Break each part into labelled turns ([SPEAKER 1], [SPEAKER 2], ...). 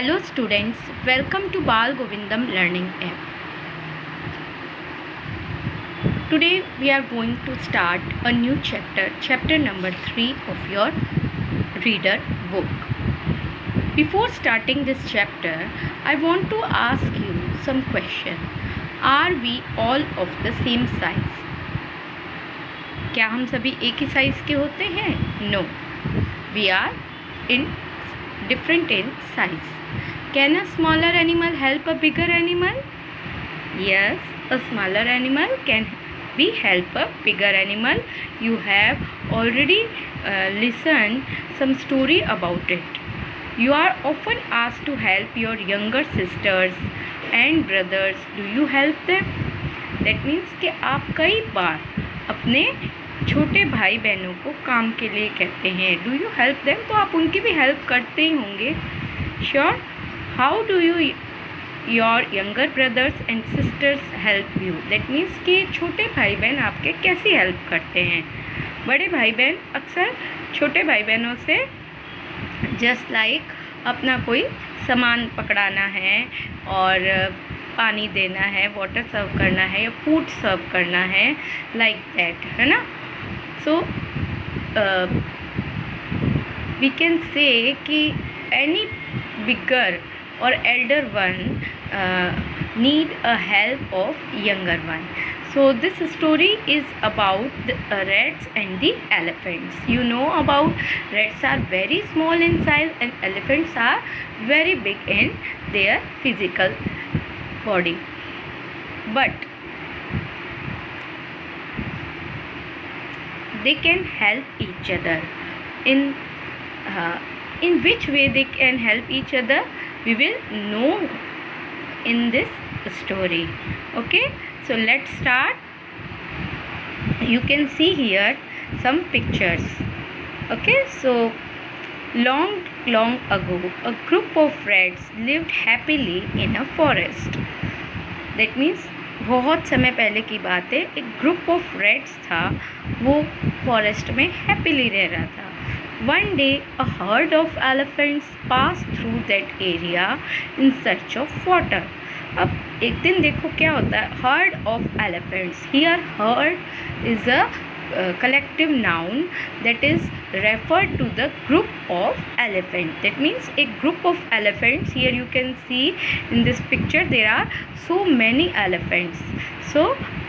[SPEAKER 1] Hello students, welcome to Bal Govindam Learning App. Today we are going to start a new chapter number 3 of your reader book. Before starting this chapter, I want to ask you some question. Are we all of the same size? क्या हम सभी एक ही size के होते हैं? No. We are different in size. Can a smaller animal help a bigger animal? Yes, a smaller animal can help a bigger animal. You have already listened some story about it. You are often asked to help your younger sisters and brothers. Do you help them? That means कि आप कई बार अपने छोटे भाई बहनों को काम के लिए कहते हैं. Do you help them? तो आप उनकी भी हेल्प करते ही होंगे. Sure. How do you your younger brothers and sisters help you? That means कि छोटे भाई बहन आपके कैसी हेल्प करते हैं. बड़े भाई बहन अक्सर छोटे भाई बहनों से जस्ट लाइक अपना कोई सामान पकड़ाना है और पानी देना है, वाटर सर्व करना है या फूड सर्व करना है, लाइक दैट, है ना. सो वी कैन से कि any bigger or elder one need a help of younger one. So this story is about the rats and the elephants. You know about rats are very small in size and elephants are very big in their physical body. But they can help each other. In which way they can help each other? We will know in this story. Okay, so let's start. You can see here some pictures. Okay, so long ago a group of rats lived happily in a forest. That means बहुत समय पहले की बात है. एक group of rats था, वो forest में हैप्पीली रह रहा था. One day a herd of elephants passed through that area in search of water. अब एक दिन देखो क्या होता है. herd of elephants. Here herd is a collective noun that is referred to the group of elephants. That means a group of elephants. Here you can see in this picture there are so many elephants. So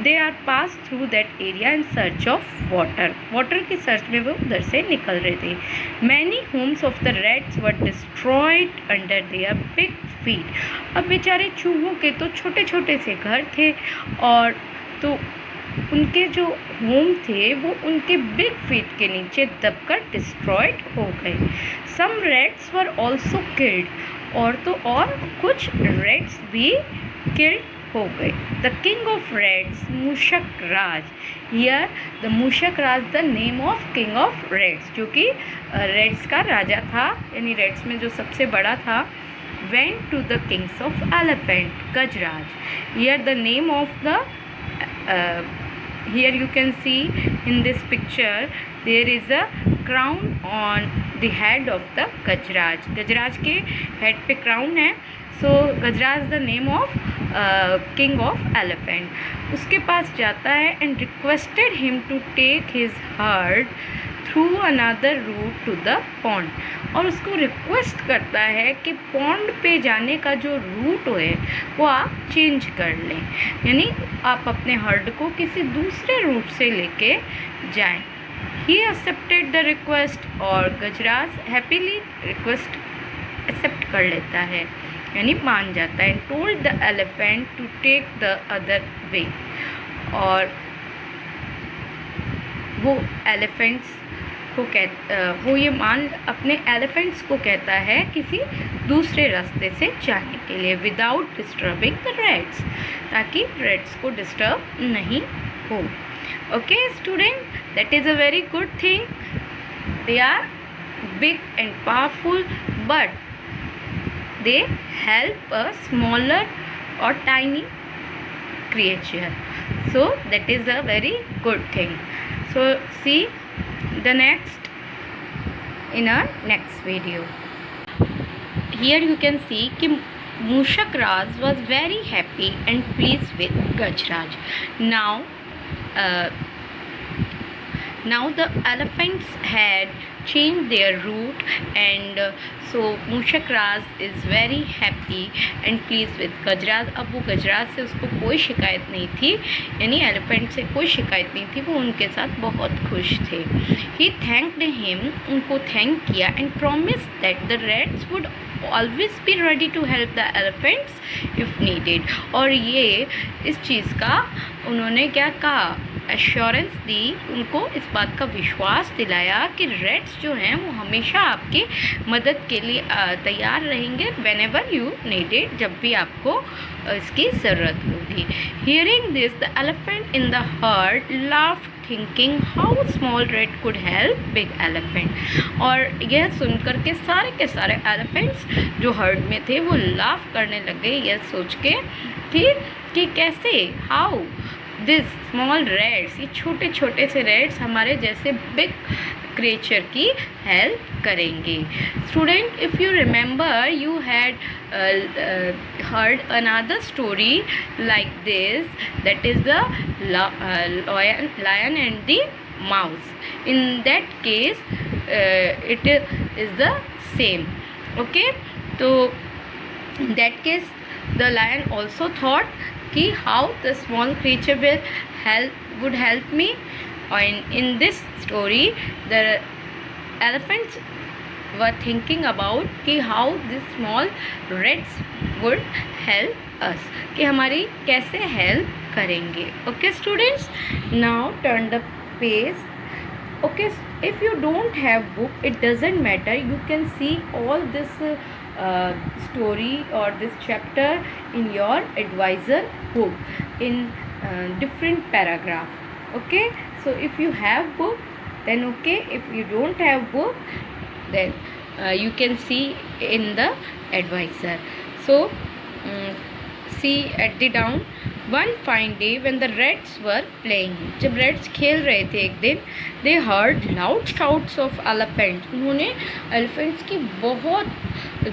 [SPEAKER 1] they are passed through that area in search of water. Water की search में वो उधर से निकल रहे थे. Many homes of the rats were destroyed under their big feet. अब बेचारे चूहों के तो छोटे छोटे से घर थे और तो उनके जो होम थे वो उनके बिग फीट के नीचे दबकर डिस्ट्रॉयड हो गए. Some rats were also killed. और तो और कुछ रैट्स भी किल्ड हो गए. द किंग ऑफ रैट्स, मूषक राज. हियर द मूषक राज the name of king of rats, जो कि रैट्स का राजा था, यानी रैट्स में जो सबसे बड़ा था. Went to the kings of elephant, Gajraj. Here the name of the here you can see in this picture there is a crown on the head of the Gajraj. Gajraj के हेड पे क्राउन है. So Gajraj the name of king of elephant. उसके पास जाता है and requested him to take his herd through another route to the pond. और उसको request करता है कि पॉन्ड पे जाने का जो रूट है वो आप चेंज कर लें, यानी आप अपने हर्ड को किसी दूसरे रूट से लेके जाएं. ही एक्सेप्टेड द रिक्वेस्ट और गजराज हैप्पीली रिक्वेस्ट एक्सेप्ट कर लेता है, यानी मान जाता है. Told the elephant to take the other way. और वो एलिफेंट्स को वो ये अपने एलिफेंट्स को कहता है किसी दूसरे रास्ते से जाने के लिए, विदाउट डिस्टर्बिंग द रैट्स, ताकि रैट्स को डिस्टर्ब नहीं हो. Okay student, that is a very good thing. They are big and powerful but they help a smaller or tiny creature. So that is a very good thing. So see the next in our next video. here you can see कि Mushak Raj was very happy and pleased with Gajraj. Now the elephants had changed their route, and so Mushak Raj is very happy and pleased with Gajraj. अब वो गजराज से उसको कोई शिकायत नहीं थी, यानी एलिफेंट से कोई शिकायत नहीं थी, वो उनके साथ बहुत खुश थे. He thanked him, उनको थैंक किया, and promised that the rats would always be ready to help the elephants if needed. और ये इस चीज़ का उन्होंने क्या कहा, एश्योरेंस दी, उनको इस बात का विश्वास दिलाया कि रेड्स जो हैं वो हमेशा आपकी मदद के लिए तैयार रहेंगे वेन एवर यू नीडेड, जब भी आपको इसकी ज़रूरत होगी. Hearing this the elephant in the heard laughed thinking how small red could help big elephant. और यह सुनकर के सारे एलिफेंट्स जो हर्ड में थे वो लाफ करने लग गए, यह सोच के कि कैसे, हाउ दिस स्मॉल रेड्स, ये छोटे छोटे से रेड्स हमारे जैसे बिग क्रिएचर की हेल्प करेंगे. Student, if you remember you had heard another story like this, that is the lion and the mouse. In that case it is the same. Okay, so in that case the lion also thought कि how the small creature would help me. And in this story the elephants were thinking about कि how this small rats would help us, कि हमारी कैसे help करेंगे. Okay students, now turn the page. Okay, if you don't have book, it doesn't matter, you can see all this story or this chapter in your advisor book in different paragraph. Okay, so if you have book then okay, if you don't have book then you can see in the advisor. So see at the down. One fine day when the rats were playing, जब rats खेल रहे थे एक दिन, they heard loud shouts of elephants. उन्होंने elephants की बहुत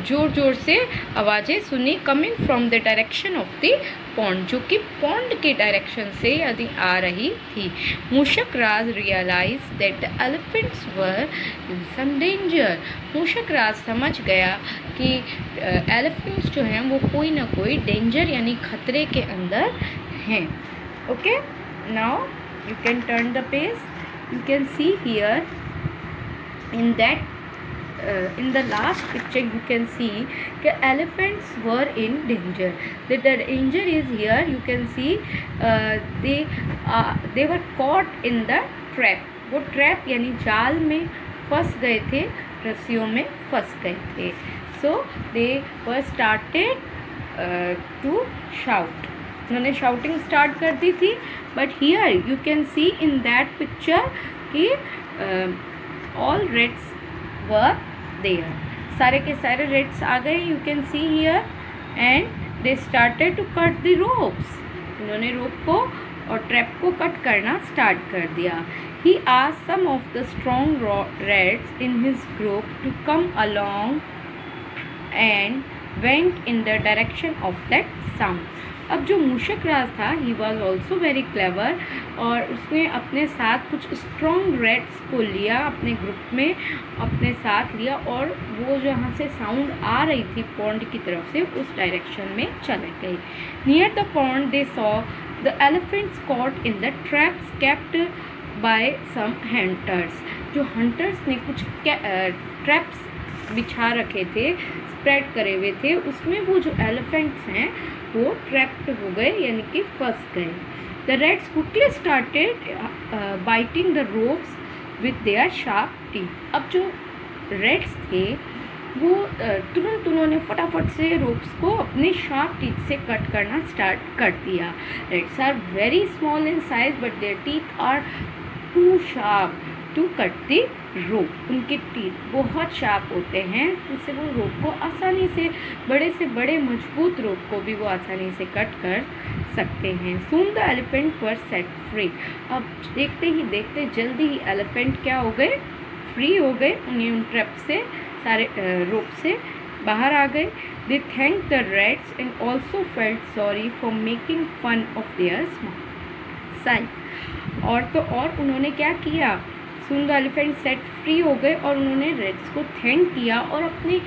[SPEAKER 1] ज़ोर ज़ोर से आवाज़ें सुनी, coming from the direction of the pond, जो कि pond के direction से यदि आ रही थी. Mushak Raj realized that the elephants were in some danger. Mushak Raj समझ गया कि elephants जो हैं वो कोई ना कोई danger यानी खतरे के अंदर हैं. Okay, now you can turn the page. You can see here in that in the last picture you can see that elephants were in danger. The danger is here. You can see they were caught in the trap. वो trap यानी जाल में फंस गए थे, रस्सियों में फंस गए थे. So they were started to shout. उन्होंने shouting start कर दी थी. But here you can see in that picture कि all rats were there. सारे के सारे rats आ गए. You can see here and they started to cut the ropes. उन्होंने rope को और trap को cut करना start कर दिया. He asked some of the strong rats in his group to come along and went in the direction of that sound. अब जो मूषक राज था, he was also very clever, और उसने अपने साथ कुछ स्ट्रॉन्ग रेड्स को लिया, अपने ग्रुप में अपने साथ लिया, और वो जहाँ से साउंड आ रही थी पॉन्ड की तरफ से उस डायरेक्शन में चले गए. Near the pond they saw the elephants caught in the traps kept by some hunters. जो हंटर्स ने कुछ ट्रैप्स बिछा रखे थे, स्प्रेड करे हुए थे, उसमें वो जो एलिफेंट्स हैं वो ट्रैप्ड हो गए यानी कि फंस गए. The Reds quickly started biting the ropes with their sharp teeth. अब जो रेड्स थे वो तुरंत उन्होंने फटाफट से रोप्स को अपने शार्प टीथ से कट करना स्टार्ट कर दिया. Rats are very small in size but their teeth are too sharp to cut the rope. उनके टीथ बहुत शार्प होते हैं, जिससे वो रोप को आसानी से बड़े मजबूत रोप को भी वो आसानी से कट कर सकते हैं. सून the elephant were set free. अब देखते ही देखते जल्दी ही एलिफेंट क्या हो गए, फ्री हो गए. उन्हें उन ट्रैप से, सारे रोप से बाहर आ गए। They thank the rats and also felt sorry for making fun of their size. और तो और उन्होंने क्या किया, soon the elephant set free हो गए और उन्होंने रेड्स को थैंक किया और अपनी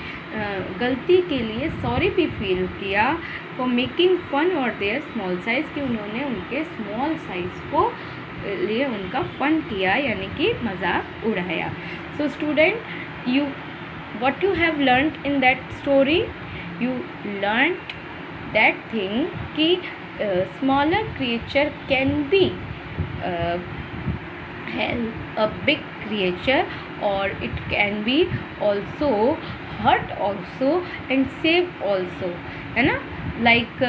[SPEAKER 1] गलती के लिए सॉरी भी फील किया फॉर मेकिंग फन और देयर स्मॉल साइज़, कि उन्होंने उनके स्मॉल साइज़ को लिए उनका फन किया, यानी कि मजाक उड़ाया। So student, you what you have learnt in that story, you learnt that thing कि smaller creature can be help a big creature, or it can be also hurt also and save also, है ना। like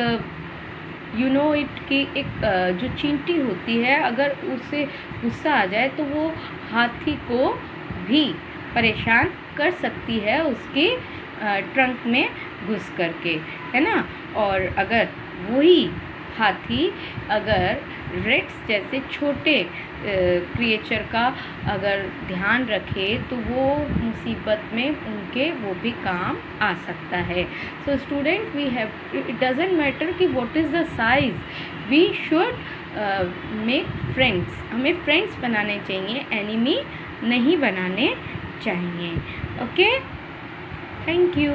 [SPEAKER 1] you know it कि एक जो चींटी होती है, अगर उसे गुस्सा आ जाए तो वो हाथी को भी परेशान कर सकती है उसके ट्रंक में घुस करके, है ना। और अगर वही हाथी अगर रेड्स जैसे छोटे क्रिएचर का अगर ध्यान रखे तो वो मुसीबत में उनके वो भी काम आ सकता है। So student, we have, it doesn't matter कि what is the size, we should make friends, हमें फ्रेंड्स बनाने चाहिए, एनिमी नहीं बनाने चाहिए। Okay, thank you.